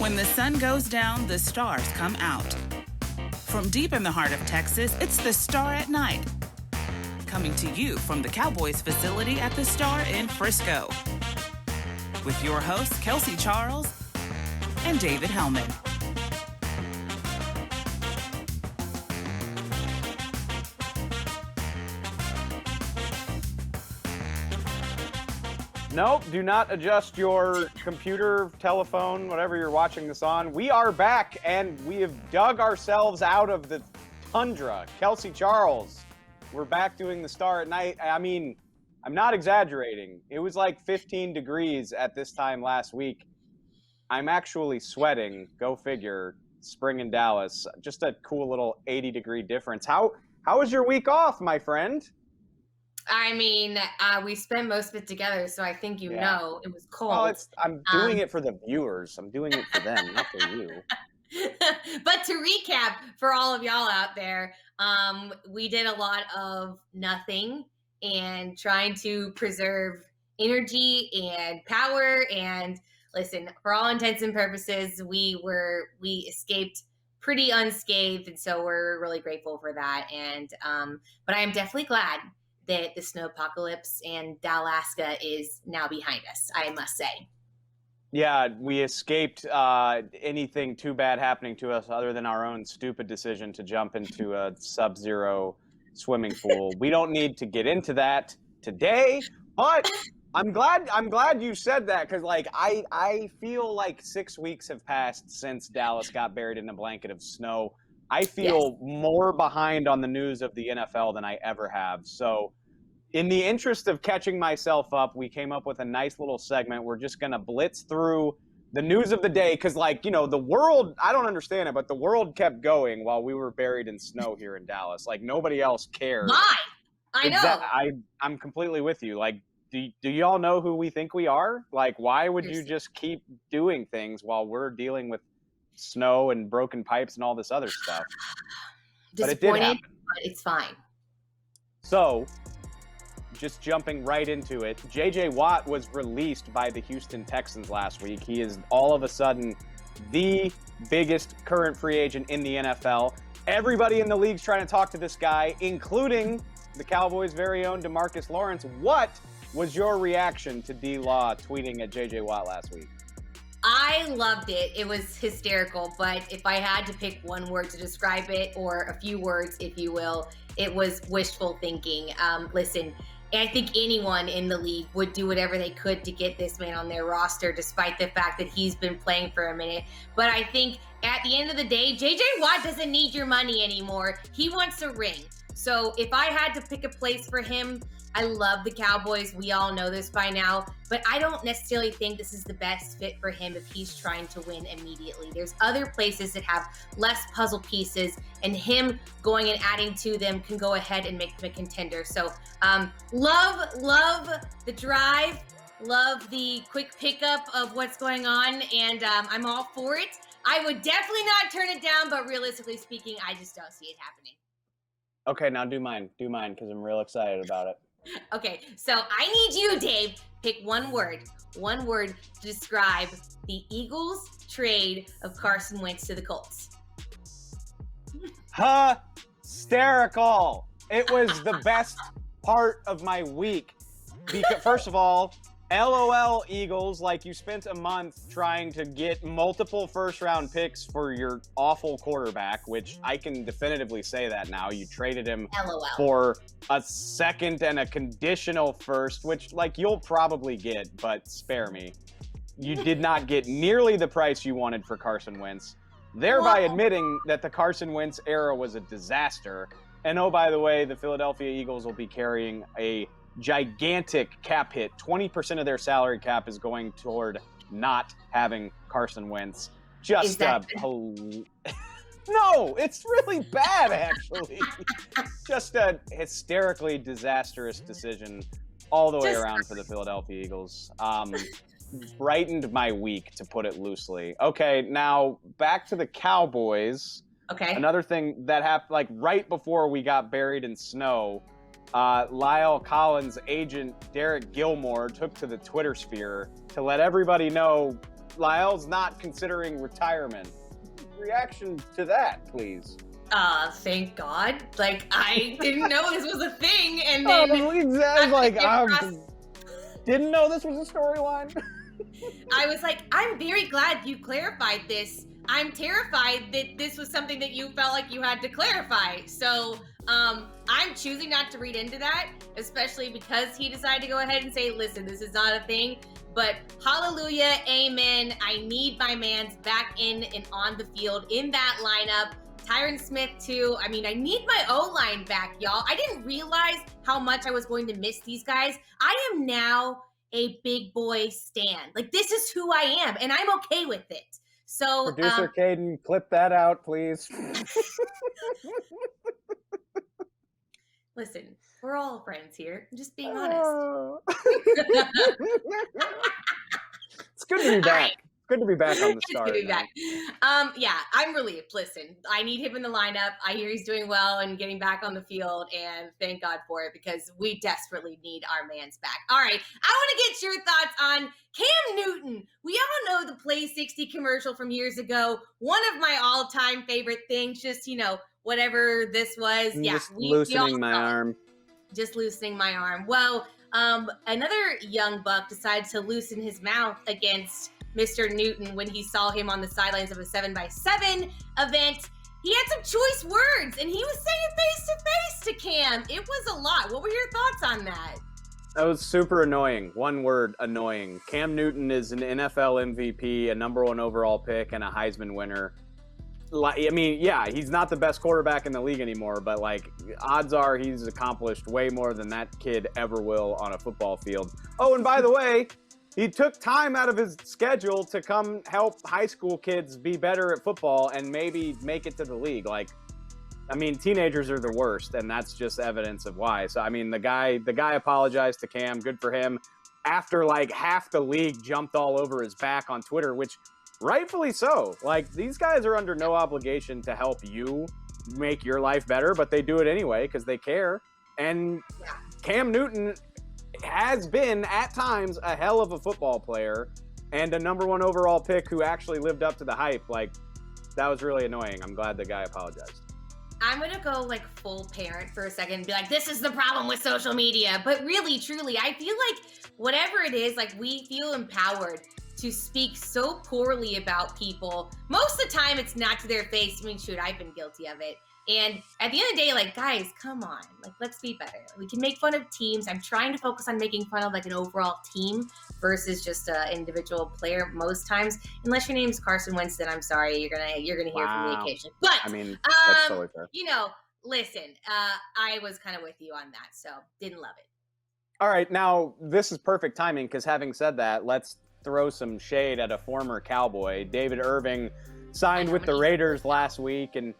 When the sun goes down, the stars come out. From deep in the heart of Texas, it's the Star at Night. Coming to you from the Cowboys facility at the Star in Frisco. With your hosts, Kelsey Charles and David Hellman. Nope, do not adjust your computer, telephone, whatever you're watching this on. We are back, and we have dug ourselves out of the tundra. Kelsey Charles, we're back doing the Star at Night. I mean, I'm not exaggerating. It was like 15 degrees at this time last week. I'm actually sweating. Go figure. Spring in Dallas. Just a cool little 80-degree difference. How was your week off, my friend? I mean, we spent most of it together, so I think you know it was cold. Well, I'm doing it for the viewers. I'm doing it for them, not for you. But to recap for all of y'all out there, we did a lot of nothing and trying to preserve energy and power. And listen, for all intents and purposes, we escaped pretty unscathed, and so we're really grateful for that. And but I am definitely glad that the snow apocalypse and Dalaska is now behind us, I must say. Yeah, we escaped anything too bad happening to us other than our own stupid decision to jump into a sub-zero swimming pool. We don't need to get into that today, but I'm glad you said that, because like I feel like 6 weeks have passed since Dallas got buried in a blanket of snow. I feel more behind on the news of the NFL than I ever have. So in the interest of catching myself up, we came up with a nice little segment. We're just going to blitz through the news of the day because, like, you know, the world, I don't understand it, but the world kept going while we were buried in snow here in Dallas. Like, nobody else cared. Why? I know. I'm completely with you. Like, do y'all know who we think we are? Like, why would you just keep doing things while we're dealing with snow and broken pipes and all this other stuff? But it did happen. But it's fine. So, just jumping right into it, J.J. Watt was released by the Houston Texans last week. He is all of a sudden the biggest current free agent in the NFL. Everybody in the league's trying to talk to this guy, including the Cowboys' very own DeMarcus Lawrence. What was your reaction to D-Law tweeting at J.J. Watt last week? I loved it. It was hysterical, but if I had to pick one word to describe it, or a few words, if you will, it was wishful thinking. Listen, I think anyone in the league would do whatever they could to get this man on their roster, despite the fact that he's been playing for a minute. But I think at the end of the day, J.J. Watt doesn't need your money anymore. He wants a ring. So if I had to pick a place for him, I love the Cowboys. We all know this by now, but I don't necessarily think this is the best fit for him if he's trying to win immediately. There's other places that have less puzzle pieces, and him going and adding to them can go ahead and make them a contender. So love the drive, love the quick pickup of what's going on, and I'm all for it. I would definitely not turn it down, but realistically speaking, I just don't see it happening. Okay, now do mine, because I'm real excited about it. Okay, so I need you, Dave, pick one word to describe the Eagles' trade of Carson Wentz to the Colts. Hysterical. It was the best part of my week. Because, first of all, LOL Eagles, like you spent a month trying to get multiple first-round picks for your awful quarterback, which I can definitively say that now. You traded him for a second and a conditional first, which, like, you'll probably get, but spare me. You did not get nearly the price you wanted for Carson Wentz, thereby admitting that the Carson Wentz era was a disaster. And oh, by the way, the Philadelphia Eagles will be carrying a gigantic cap hit. 20% of their salary cap is going toward not having Carson Wentz. Just no, it's really bad, actually. Just a hysterically disastrous decision all the way around for the Philadelphia Eagles. Brightened my week, to put it loosely. Okay, now back to the Cowboys. Okay. Another thing that happened, like right before we got buried in snow, Lyle Collins' agent, Derek Gilmore, took to the Twitter sphere to let everybody know, Lyle's not considering retirement. Reaction to that, please. Thank God. Like, I didn't know this was a thing, and then didn't know this was a storyline. I was like, I'm very glad you clarified this. I'm terrified that this was something that you felt like you had to clarify. So, I'm choosing not to read into that, especially because he decided to go ahead and say, listen, this is not a thing. But hallelujah, amen. I need my mans back in and on the field in that lineup. Tyron Smith too. I mean, I need my O-line back, y'all. I didn't realize how much I was going to miss these guys. I am now a big boy stan. Like, this is who I am, and I'm okay with it. So, Producer Caden, clip that out, please. Listen, we're all friends here. I'm just being honest. It's good to be back. Right. Good to be back on the Star. It's good to be back. Yeah, I'm relieved. Listen, I need him in the lineup. I hear he's doing well and getting back on the field, and thank God for it, because we desperately need our mans back. All right, I want to get your thoughts on Cam Newton. We all know the Play 60 commercial from years ago. One of my all-time favorite things, just, whatever this was. Just loosening my arm. Just loosening my arm. Well, another young buck decided to loosen his mouth against Mr. Newton when he saw him on the sidelines of a 7x7 event. He had some choice words, and he was saying face-to-face to Cam. It was a lot. What were your thoughts on that? That was super annoying. One word, annoying. Cam Newton is an NFL MVP, a number 1 overall pick, and a Heisman winner. I mean, yeah, he's not the best quarterback in the league anymore, but, odds are he's accomplished way more than that kid ever will on a football field. Oh, and by the way, he took time out of his schedule to come help high school kids be better at football and maybe make it to the league. Teenagers are the worst, and that's just evidence of why. So, the guy apologized to Cam. Good for him. After, half the league jumped all over his back on Twitter, which rightfully so. These guys are under no obligation to help you make your life better, but they do it anyway because they care. And Cam Newton has been, at times, a hell of a football player and a number 1 overall pick who actually lived up to the hype. That was really annoying. I'm glad the guy apologized. I'm going to go full parent for a second and be like, this is the problem with social media. But really, truly, I feel like whatever it is, we feel empowered to speak so poorly about people. Most of the time, it's not to their face. Shoot, I've been guilty of it. And at the end of the day, guys, come on. Let's be better. We can make fun of teams. I'm trying to focus on making fun of, an overall team versus just an individual player most times. Unless your name's Carson Wentz, then I'm sorry. You're gonna hear from me occasionally. But, that's totally fair. Listen, I was kind of with you on that, so didn't love it. All right, now, this is perfect timing, because having said that, let's throw some shade at a former Cowboy. David Irving signed with the Raiders last week, and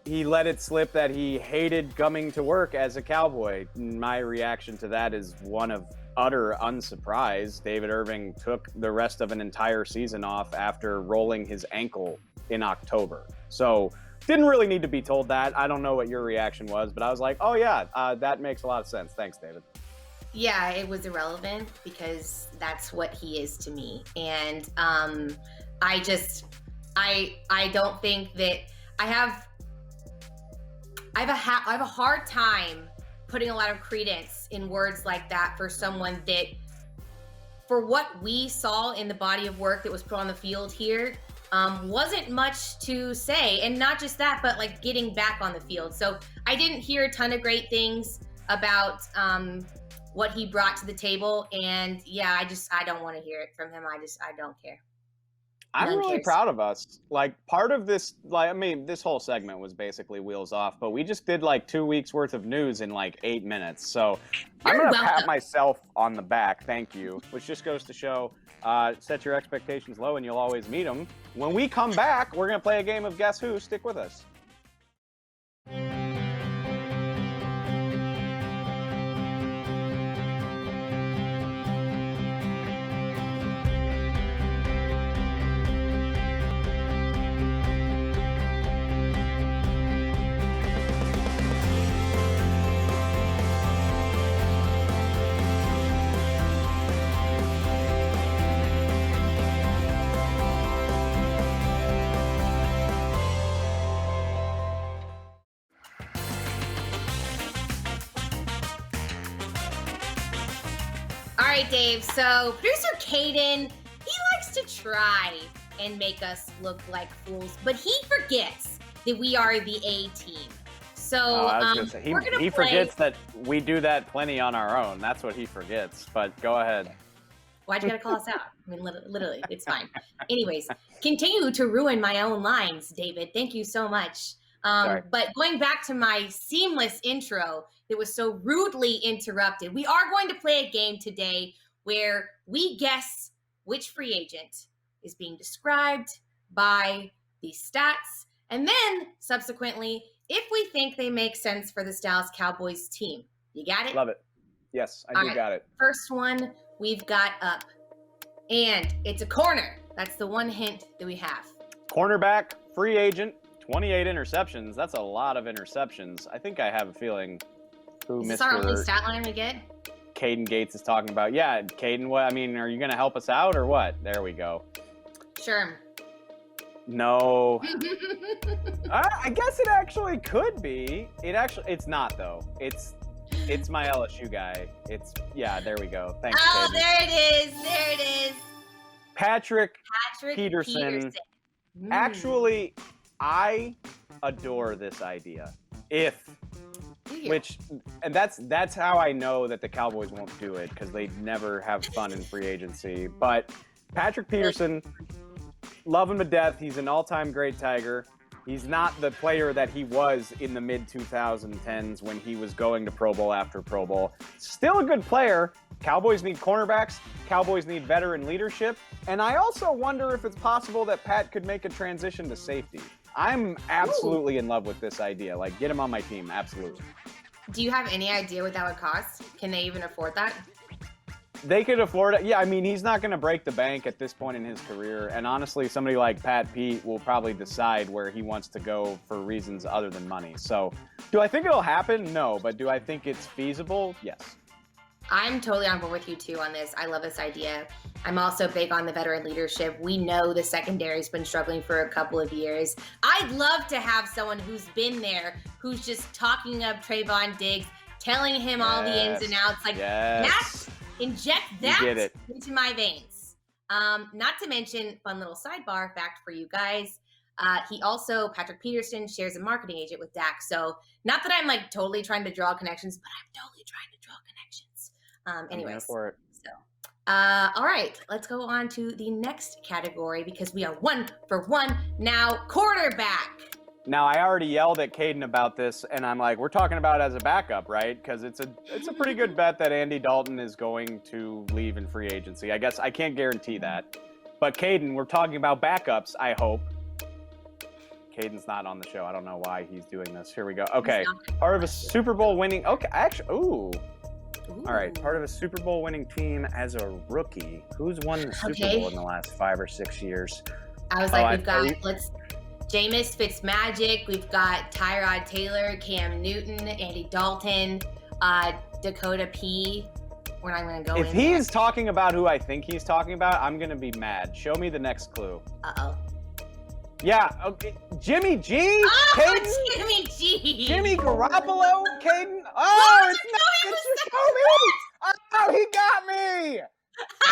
he let it slip that he hated coming to work as a Cowboy. My reaction to that is one of utter unsurprise. David Irving took the rest of an entire season off after rolling his ankle in October. So didn't really need to be told that. I don't know what your reaction was, but I was like, oh yeah, that makes a lot of sense. Thanks, David. Yeah, it was irrelevant because that's what he is to me. And I don't think that I have a hard time putting a lot of credence in words like that for someone that, for what we saw in the body of work that was put on the field here, wasn't much to say. And not just that, but getting back on the field. So I didn't hear a ton of great things about what he brought to the table. And yeah, I don't want to hear it from him. I don't care. I'm really proud of us. Part of this, this whole segment was basically wheels off, but we just did 2 weeks worth of news in 8 minutes. So I'm going to pat myself on the back. Thank you. Which just goes to show, set your expectations low and you'll always meet them. When we come back, we're going to play a game of Guess Who. Stick with us. right, Dave. So producer Caden, he likes to try and make us look like fools, but he forgets that we are the A team. So he forgets that we do that plenty on our own. That's what he forgets. But go ahead. Why'd you gotta call us out? I mean, literally, it's fine. Anyways, continue to ruin my own lines, David. Thank you so much. But going back to my seamless intro that was so rudely interrupted, we are going to play a game today where we guess which free agent is being described by the stats, and then subsequently, if we think they make sense for the Dallas Cowboys team. You got it? Love it. Yes, I do got it. First one we've got up, and it's a corner. That's the one hint that we have. Cornerback, free agent, 28 interceptions. That's a lot of interceptions. I think I have a feeling who Is this our only stat line we get? Caden Gates is talking about. Yeah, Caden, what? I mean, are you going to help us out or what? There we go. Sure. No. I guess it actually could be. It's not though. It's my LSU guy. There we go. Thanks. Oh, Caden. there it is. There it is. Patrick Peterson. Actually, I adore this idea. That's how I know that the Cowboys won't do it, because they never have fun in free agency. But Patrick Peterson, love him to death. He's an all-time great Tiger. He's not the player that he was in the mid-2010s when he was going to Pro Bowl after Pro Bowl. Still a good player. Cowboys need cornerbacks. Cowboys need veteran leadership. And I also wonder if it's possible that Pat could make a transition to safety. I'm absolutely in love with this idea. Like, get him on my team. Absolutely. Do you have any idea what that would cost? Can they even afford that? They could afford it. Yeah, I mean, he's not going to break the bank at this point in his career. And honestly, somebody like Pat Pete will probably decide where he wants to go for reasons other than money. So do I think it'll happen? No. But do I think it's feasible? Yes. I'm totally on board with you too on this. I love this idea. I'm also big on the veteran leadership. We know the secondary's been struggling for a couple of years. I'd love to have someone who's been there, who's just talking up Trayvon Diggs, telling him all the ins and outs. Like, inject that into my veins. Not to mention, fun little sidebar fact for you guys. Patrick Peterson shares a marketing agent with Dak. So not that I'm like totally trying to draw connections, but I'm totally trying to draw connections. Anyways. For it. So, all right, let's go on to the next category because we are 1 for 1 now. Quarterback. Now, I already yelled at Caden about this, and I'm like, we're talking about it as a backup, right? Because it's a pretty good bet that Andy Dalton is going to leave in free agency. I guess I can't guarantee that. But Caden, we're talking about backups, I hope. Caden's not on the show. I don't know why he's doing this. Here we go. Okay. Part of a Super Bowl winning. Okay. Actually, ooh. All right. Part of a Super Bowl winning team as a rookie. Who's won the Super Bowl in the last 5 or 6 years? I was like, we've got, Jameis Fitzmagic. We've got Tyrod Taylor, Cam Newton, Andy Dalton, Dakota P. We're not going to go If he's talking about who I think he's talking about, I'm going to be mad. Show me the next clue. Uh-oh. Yeah, okay. Jimmy G? Oh, Caden? Jimmy G! Jimmy Garoppolo? Caden? Oh, it's Jacoby! Oh, he got me!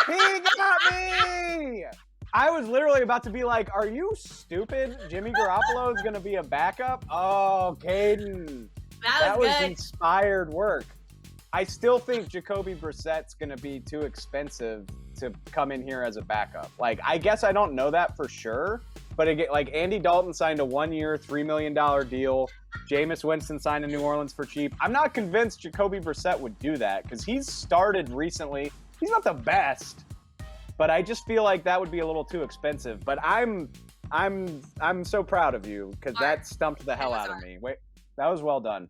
He got me! I was literally about to be like, are you stupid? Jimmy Garoppolo is going to be a backup? Oh, Caden. That was inspired work. I still think Jacoby Brissett's going to be too expensive to come in here as a backup. Like, I guess I don't know that for sure. But again, like, Andy Dalton signed a 1-year, $3 million deal. Jameis Winston signed in New Orleans for cheap. I'm not convinced Jacoby Brissett would do that because he's started recently. He's not the best, but I just feel like that would be a little too expensive. But I'm so proud of you because that stumped the hell out of me. Wait, that was well done.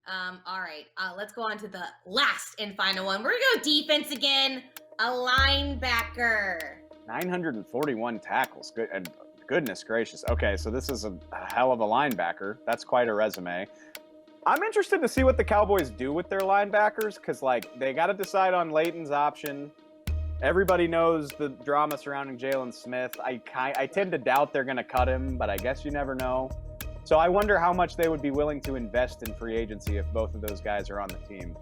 All right, let's go on to the last and final one. We're gonna go defense again. A linebacker. 941 tackles. Good. And goodness gracious. Okay, so this is a hell of a linebacker. That's quite a resume. I'm interested to see what the Cowboys do with their linebackers because, like, they got to decide on Leighton's option. Everybody knows the drama surrounding Jalen Smith. I tend to doubt they're going to cut him, but I guess you never know. So I wonder how much they would be willing to invest in free agency if both of those guys are on the team.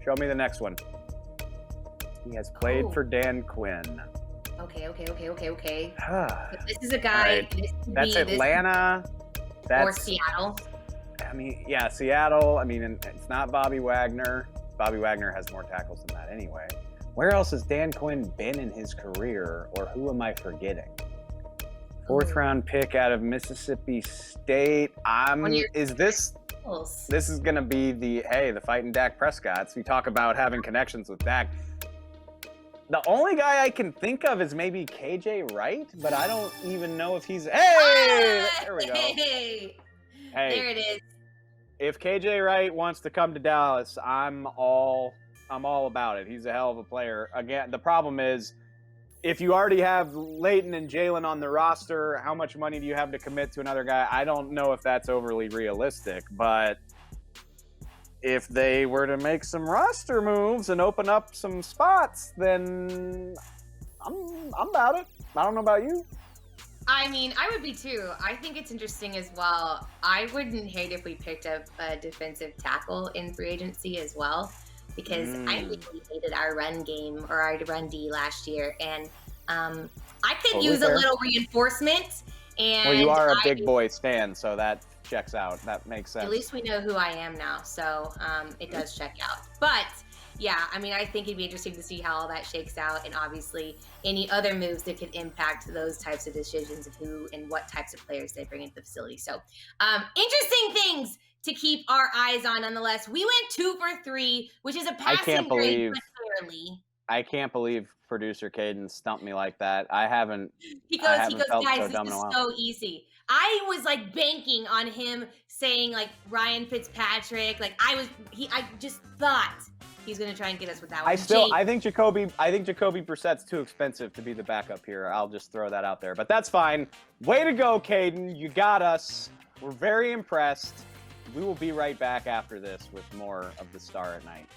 Show me the next one. He has played for Dan Quinn. Okay. This is a guy. Right. That's Atlanta. Or Seattle. I mean, yeah, Seattle. I mean, it's not Bobby Wagner. Bobby Wagner has more tackles than that anyway. Where else has Dan Quinn been in his career, or who am I forgetting? Fourth round pick out of Mississippi State. This is going to be the fighting Dak Prescott. So you talk about having connections with Dak. The only guy I can think of is maybe KJ Wright, but I don't even know if he's. Hey, there we go. Hey, there it is. If KJ Wright wants to come to Dallas, I'm all about it. He's a hell of a player. Again, the problem is, if you already have Leighton and Jalen on the roster, how much money do you have to commit to another guy? I don't know if that's overly realistic, but if they were to make some roster moves and open up some spots, then I'm about it. I don't know about you. I mean, I would be too. I think it's interesting as well. I wouldn't hate if we picked up a defensive tackle in free agency as well, because I really hated our run game or our run D last year, and I could use a little reinforcement. And well, you are a big boy stan, so that checks out. That makes sense. At least we know who I am now, so it does check out. But yeah, I mean, I think it'd be interesting to see how all that shakes out, and obviously any other moves that could impact those types of decisions of who and what types of players they bring into the facility. So interesting things to keep our eyes on nonetheless. We went 2 for 3, which is a passing grade, clearly. I can't believe producer Caden stumped me like that. He goes, guys, this is so easy. I was like banking on him saying like Ryan Fitzpatrick. Like I just thought he's going to try and get us with that one. I think Jacoby Brissett's too expensive to be the backup here. I'll just throw that out there. But that's fine. Way to go, Caden. You got us. We're very impressed. We will be right back after this with more of the Star at Night.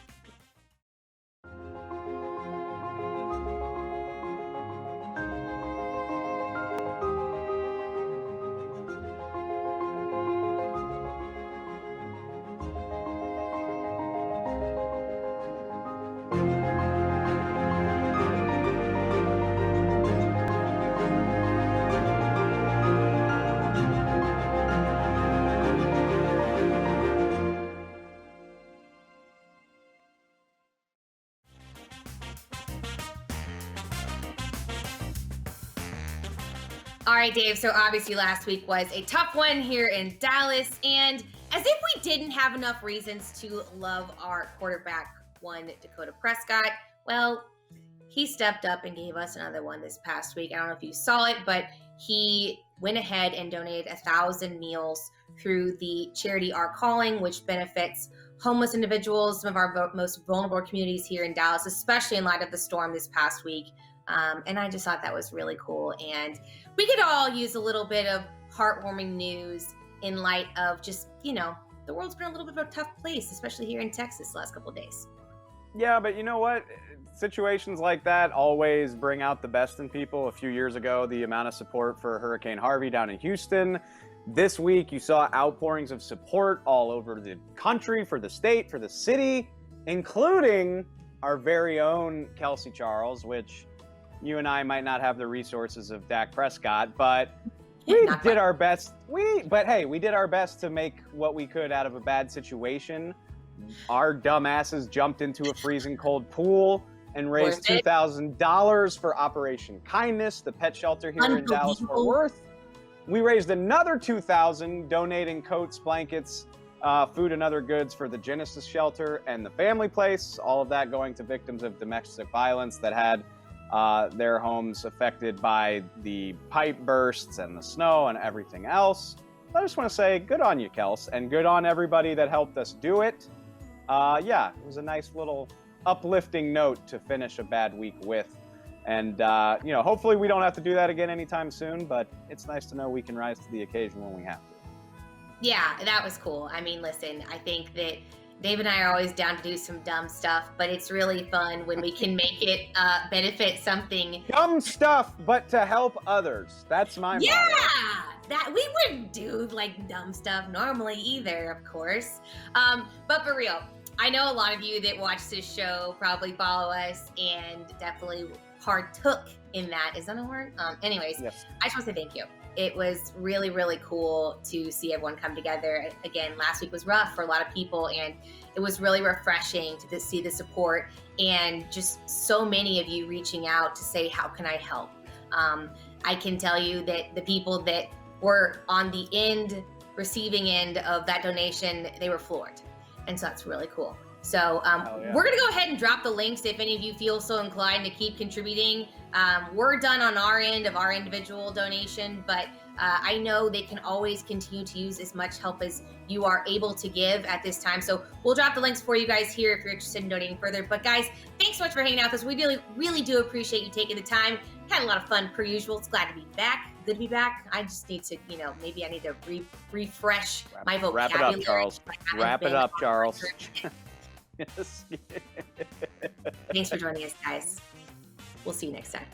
All right, Dave. So obviously last week was a tough one here in Dallas. And as if we didn't have enough reasons to love our quarterback, Dakota Prescott, well, he stepped up and gave us another one this past week. I don't know if you saw it, but he went ahead and donated 1,000 meals through the charity Our Calling, which benefits homeless individuals, some of our most vulnerable communities here in Dallas, especially in light of the storm this past week. And I just thought that was really cool. And we could all use a little bit of heartwarming news in light of just, the world's been a little bit of a tough place, especially here in Texas the last couple of days. Yeah, but you know what? Situations like that always bring out the best in people. A few years ago, the amount of support for Hurricane Harvey down in Houston. This week, you saw outpourings of support all over the country, for the state, for the city, including our very own Kelsey Charles, which you and I might not have the resources of Dak Prescott, but we did our best. We did our best to make what we could out of a bad situation. Our dumbasses jumped into a freezing cold pool and raised $2,000 for Operation Kindness, the pet shelter here in Dallas-Fort Worth. We raised another $2,000 donating coats, blankets, food and other goods for the Genesis shelter and the family place. All of that going to victims of domestic violence that had their homes affected by the pipe bursts and the snow and everything else. I just want to say good on you, Kels, and good on everybody that helped us do it. It was a nice little uplifting note to finish a bad week with. And, hopefully we don't have to do that again anytime soon, but it's nice to know we can rise to the occasion when we have to. Yeah, that was cool. I mean, listen, I think that Dave and I are always down to do some dumb stuff, but it's really fun when we can make it benefit something. Dumb stuff, but to help others. That's my motto. Yeah, that we wouldn't do like dumb stuff normally either, of course. But for real, I know a lot of you that watch this show probably follow us and definitely partook in that. Is that a word? Anyways, Yes. I just want to say thank you. It was really, really cool to see everyone come together. Again, last week was rough for a lot of people, and it was really refreshing to see the support and just so many of you reaching out to say, how can I help? I can tell you that the people that were on the receiving end of that donation, they were floored. And so that's really cool. So we're going to go ahead and drop the links if any of you feel so inclined to keep contributing. We're done on our end of our individual donation, but I know they can always continue to use as much help as you are able to give at this time. So we'll drop the links for you guys here if you're interested in donating further. But guys, thanks so much for hanging out with us. We really, really do appreciate you taking the time. Had a lot of fun per usual. It's glad to be back. Good to be back. I just need to, maybe I need to refresh my vocabulary. Wrap it up, Charles. Wrap it up, Charles. Yes. Thanks for joining us, guys. We'll see you next time.